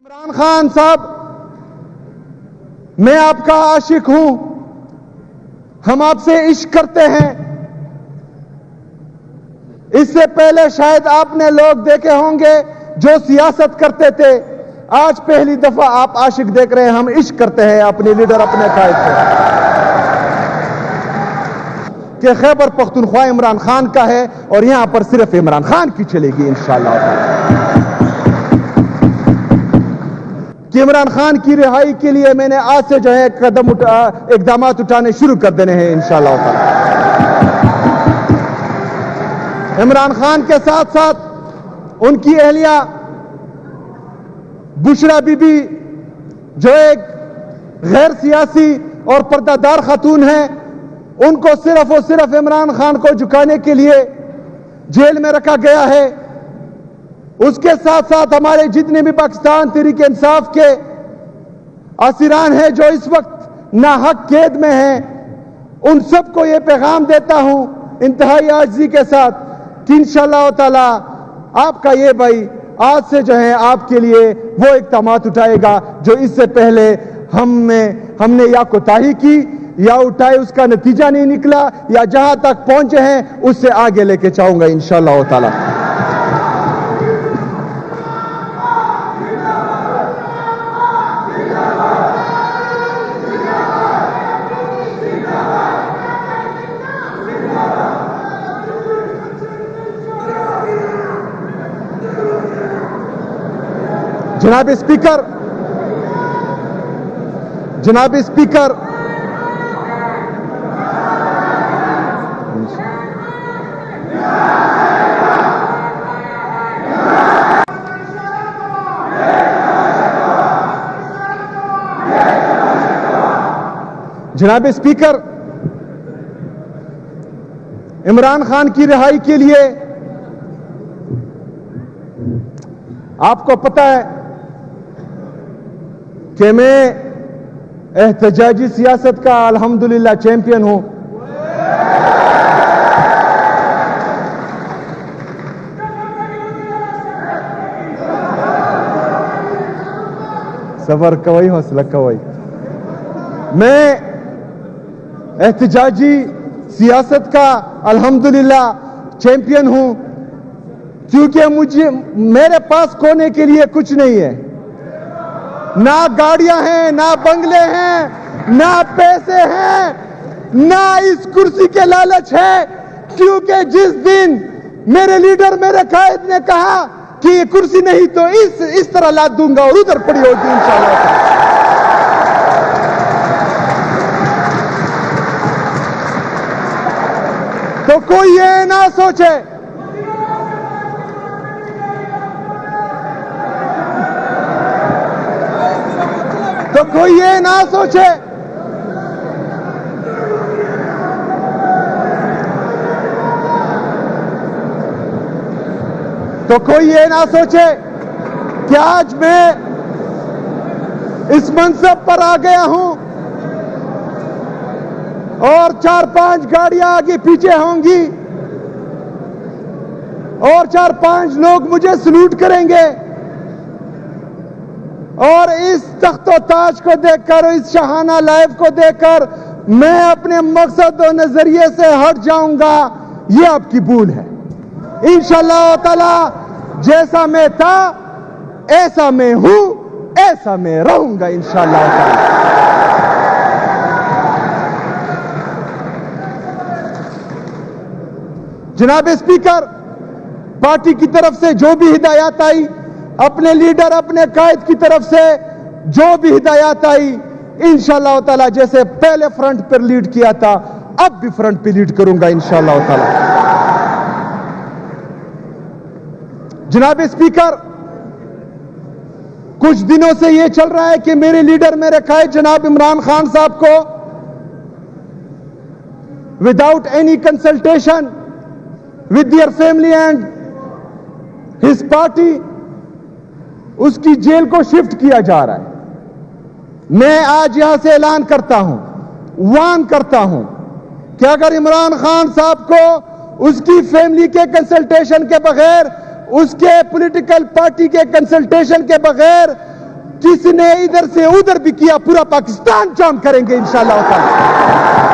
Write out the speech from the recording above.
عمران خان صاحب، میں آپ کا عاشق ہوں، ہم آپ سے عشق کرتے ہیں۔ اس سے پہلے شاید آپ نے لوگ دیکھے ہوں گے جو سیاست کرتے تھے، آج پہلی دفعہ آپ عاشق دیکھ رہے ہیں۔ ہم عشق کرتے ہیں اپنے لیڈر، اپنے قائد کو، کہ خیبر پختونخوا عمران خان کا ہے اور یہاں پر صرف عمران خان کی چلے گی انشاءاللہ۔ کہ عمران خان کی رہائی کے لیے میں نے آج سے جو ہے اقدامات اٹھانے شروع کر دینے ہیں انشاءاللہ تعالی۔ عمران خان کے ساتھ ساتھ ان کی اہلیہ بشرا بی بی جو ایک غیر سیاسی اور پردہ دار خاتون ہے، ان کو صرف اور صرف عمران خان کو جھکانے کے لیے جیل میں رکھا گیا ہے۔ اس کے ساتھ ساتھ ہمارے جتنے بھی پاکستان تحریک انصاف کے اسیران ہیں جو اس وقت ناحق قید میں ہیں، ان سب کو یہ پیغام دیتا ہوں انتہائی عاجزی کے ساتھ کہ انشاءاللہ تعالی آپ کا یہ بھائی آج سے جو ہے آپ کے لیے وہ اقدامات اٹھائے گا جو اس سے پہلے ہم نے یا کوتاہی کی یا اٹھائے، اس کا نتیجہ نہیں نکلا، یا جہاں تک پہنچے ہیں اس سے آگے لے کے چاہوں گا انشاءاللہ تعالی۔ جناب اسپیکر، جناب اسپیکر، عمران خان کی رہائی کے لیے آپ کو پتہ ہے کہ میں احتجاجی سیاست کا الحمدللہ چیمپئن ہوں۔ صبر کوئی، حوصلہ کوئی۔ میں احتجاجی سیاست کا الحمدللہ چیمپئن ہوں، کیونکہ میرے پاس کھونے کے لیے کچھ نہیں ہے، نہ گاڑیاں ہیں، نہ بنگلے ہیں، نہ پیسے ہیں، نہ اس کرسی کے لالچ ہے، کیونکہ جس دن میرے لیڈر، میرے قائد نے کہا کہ یہ کرسی نہیں تو اس طرح لاد دوں گا اور ادھر پڑی ہوگی انشاءاللہ۔ تو کوئی یہ نہ سوچے کوئی یہ نہ سوچے کہ آج میں اس منصب پر آ گیا ہوں اور 4-5 گاڑیاں آگے پیچھے ہوں گی اور 4-5 لوگ مجھے سلوٹ کریں گے، اور اس تخت و تاج کو دیکھ کر، اس شاہانہ لائف کو دیکھ کر میں اپنے مقصد و نظریے سے ہٹ جاؤں گا۔ یہ آپ کی بھول ہے۔ انشاءاللہ تعالی جیسا میں تھا ایسا میں ہوں، ایسا میں رہوں گا انشاءاللہ تعالی۔ جناب اسپیکر، پارٹی کی طرف سے جو بھی ہدایات آئی، اپنے لیڈر، اپنے قائد کی طرف سے جو بھی ہدایات آئی، انشاءاللہ تعالی جیسے پہلے فرنٹ پر لیڈ کیا تھا اب بھی فرنٹ پہ لیڈ کروں گا انشاءاللہ تعالی۔ جناب اسپیکر، کچھ دنوں سے یہ چل رہا ہے کہ میرے لیڈر، میرے قائد جناب عمران خان صاحب کو without any consultation with their family and his party اس کی جیل کو شفٹ کیا جا رہا ہے۔ میں آج یہاں سے اعلان کرتا ہوں، وارن کرتا ہوں کہ اگر عمران خان صاحب کو اس کی فیملی کے کنسلٹیشن کے بغیر، اس کے پولیٹیکل پارٹی کے کنسلٹیشن کے بغیر کسی نے ادھر سے ادھر بھی کیا پورا پاکستان جام کریں گے انشاءاللہ تعالی.